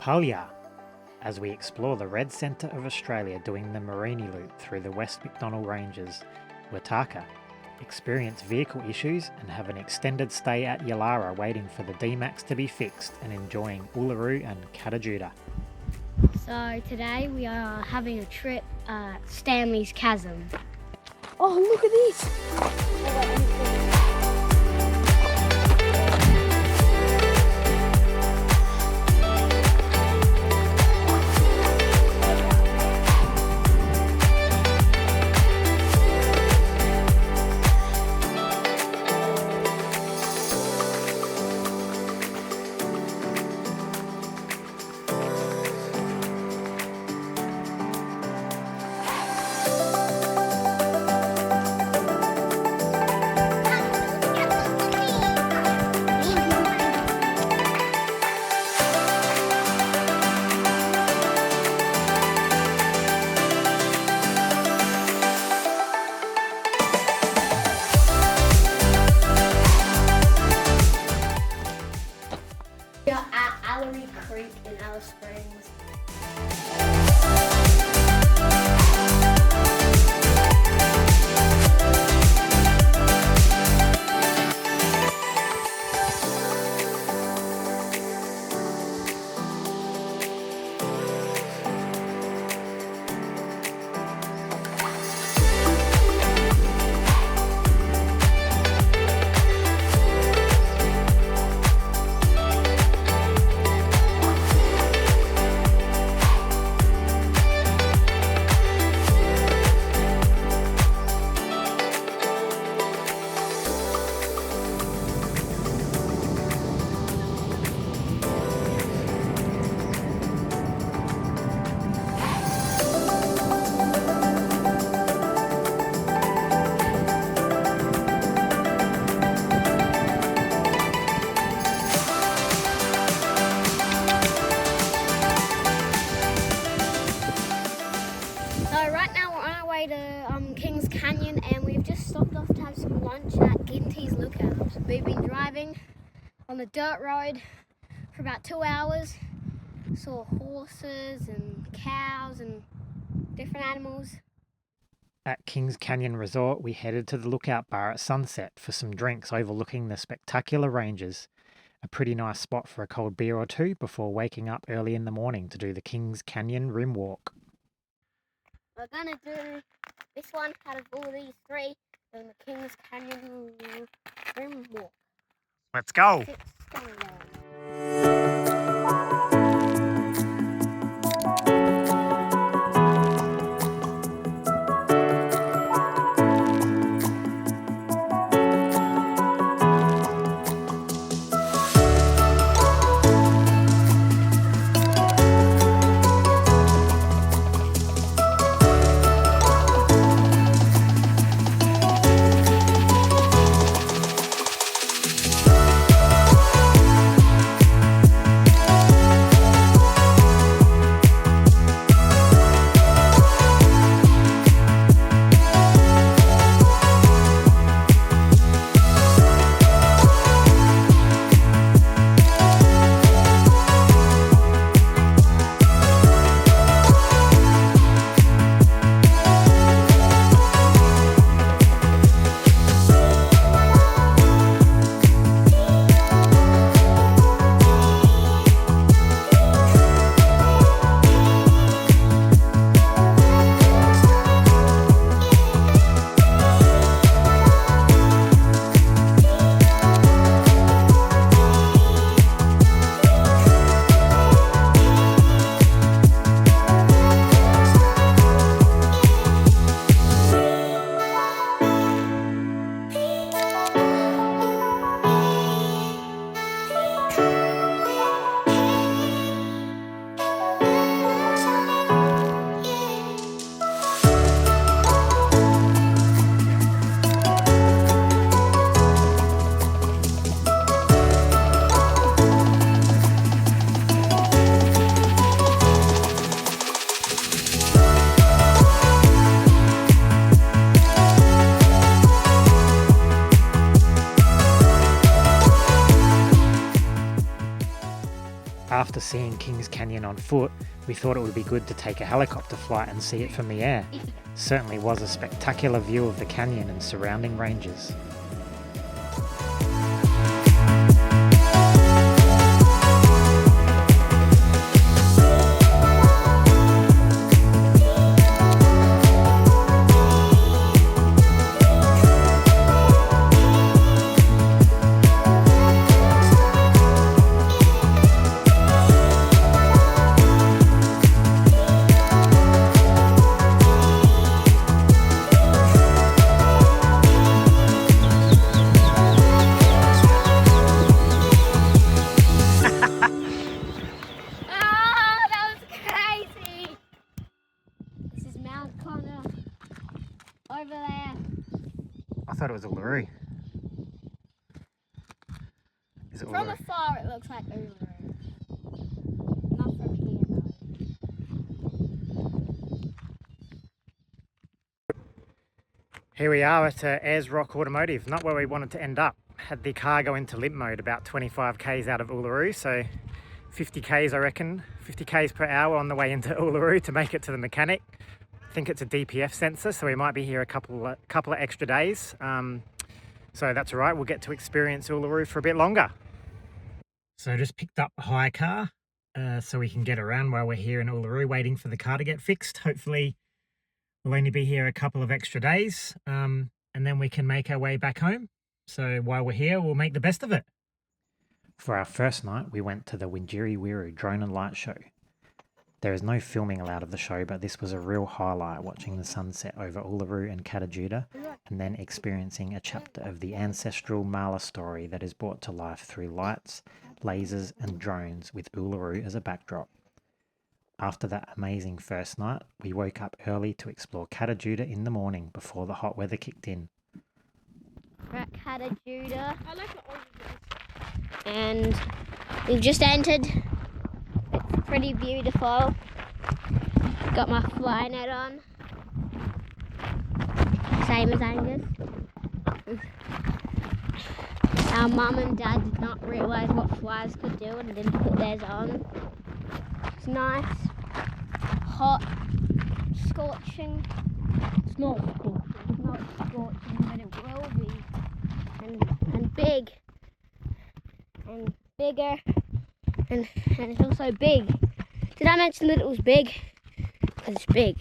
Palya, as we explore the red centre of Australia doing the Mereenie Loop through the West Macdonnell Ranges, Watarrka, experience vehicle issues and have an extended stay at Uluru waiting for the D-Max to be fixed and enjoying Uluru and Kata Tjuta. So today we are having a trip at Standley Chasm. Oh, look at this! We are at Ellery Creek in Alice Springs. So right now we're on our way to Kings Canyon, and we've just stopped off to have some lunch at Wintjiri Wiru. We've been driving on the dirt road for about 2 hours. Saw horses and cows and different animals. At Kings Canyon Resort, we headed to the lookout bar at sunset for some drinks overlooking the spectacular ranges. A pretty nice spot for a cold beer or two before waking up early in the morning to do the Kings Canyon Rim Walk. We're gonna do this one out of all these three, doing the Kings Canyon Rim Walk. Let's go! 6 stone long. after seeing Kings Canyon on foot, we thought it would be good to take a helicopter flight and see it from the air. Certainly was a spectacular view of the canyon and surrounding ranges. Over there. I thought it was Uluru. Is it From Uluru? afar it looks like Uluru. Not from here though. Here we are at Ayers Rock Automotive, not where we wanted to end up. Had the car go into limp mode about 25 k's out of Uluru, so 50 k's I reckon, 50 k's per hour on the way into Uluru to make it to the mechanic. I think it's a DPF sensor, so we might be here a couple of extra days. So that's all right, we'll get to experience Uluru for a bit longer. So just picked up the hire car so we can get around while we're here in Uluru waiting for the car to get fixed. Hopefully we'll only be here a couple of extra days and then we can make our way back home. So while we're here, we'll make the best of it. For our first night, we went to the Wintjiri Wiru drone and light show. There is no filming allowed of the show, but this was a real highlight, watching the sunset over Uluru and Kata Tjuta, and then experiencing a chapter of the ancestral Mala story that is brought to life through lights, lasers and drones with Uluru as a backdrop. After that amazing first night, we woke up early to explore Kata Tjuta in the morning before the hot weather kicked in. We're at Kata Tjuta. I like the and we've just entered. It's pretty beautiful. Got my fly net on. Same as Angus. Our mum and dad did not realise what flies could do and didn't put theirs on. It's nice, hot, scorching. It's not scorching. It's not scorching, but it will be. And big. And bigger. And it's also big. Did I mention that it was big? Because it's big.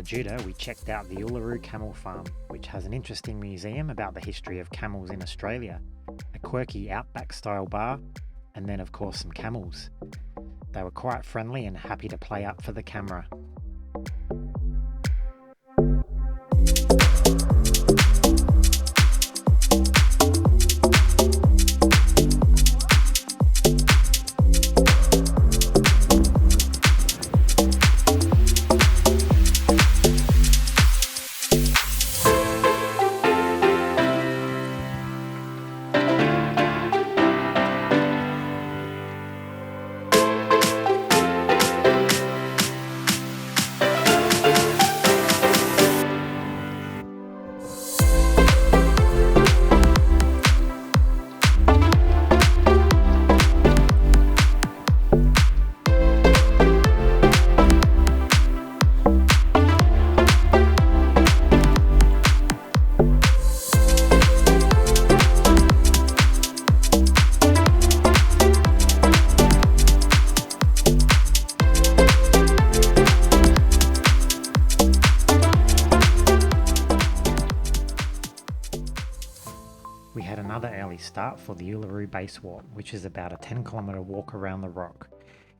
Tjuta, we checked out the Uluru Camel Farm, which has an interesting museum about the history of camels in Australia, a quirky outback-style bar, and then of course some camels. They were quite friendly and happy to play up for the camera. We had another early start for the Uluru Base Walk, which is about a 10-kilometre walk around the rock.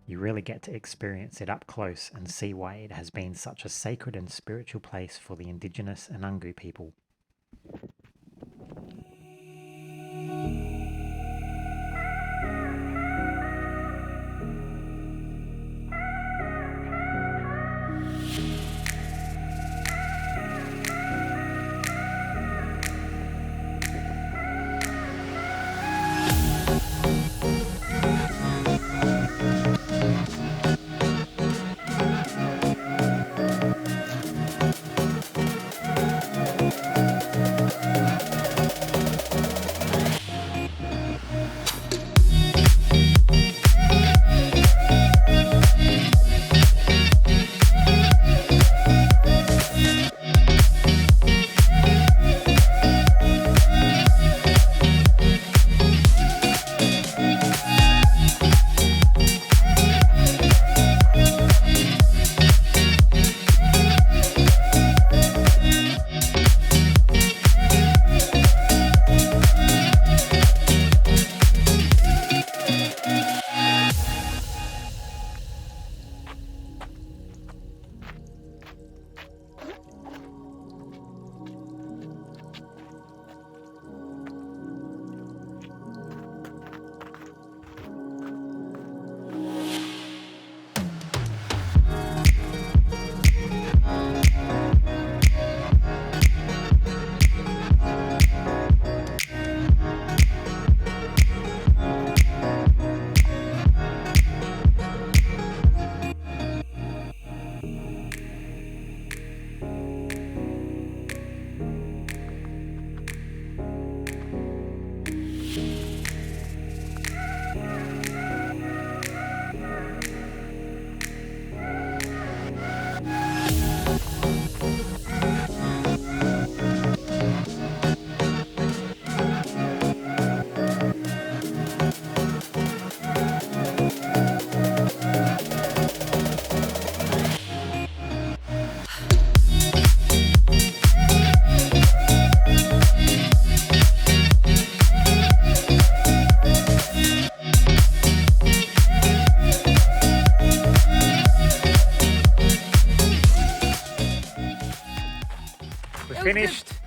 You really get to experience it up close and see why it has been such a sacred and spiritual place for the Indigenous and Angu people.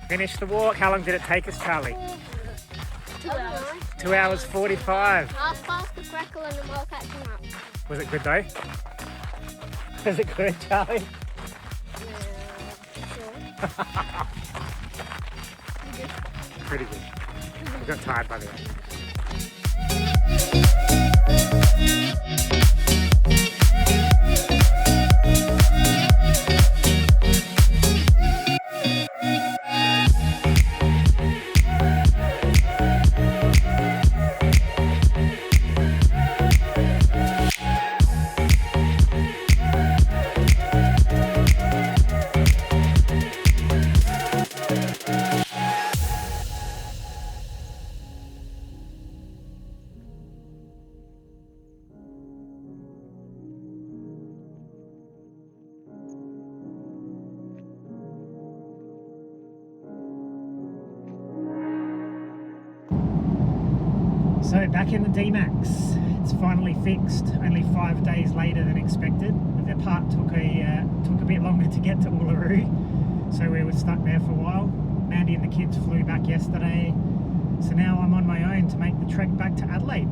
Finished the walk. How long did it take us, Charlie? 2 hours. 2 hours 45. I was past the crackle and the well catching up. Was it good though? Was it good, Charlie? Yeah, sure. Pretty good. We got tired by the way. So back in the D-Max, it's finally fixed, only 5 days later than expected. The part took a bit longer to get to Uluru, so we were stuck there for a while. Mandy and the kids flew back yesterday, so now I'm on my own to make the trek back to Adelaide.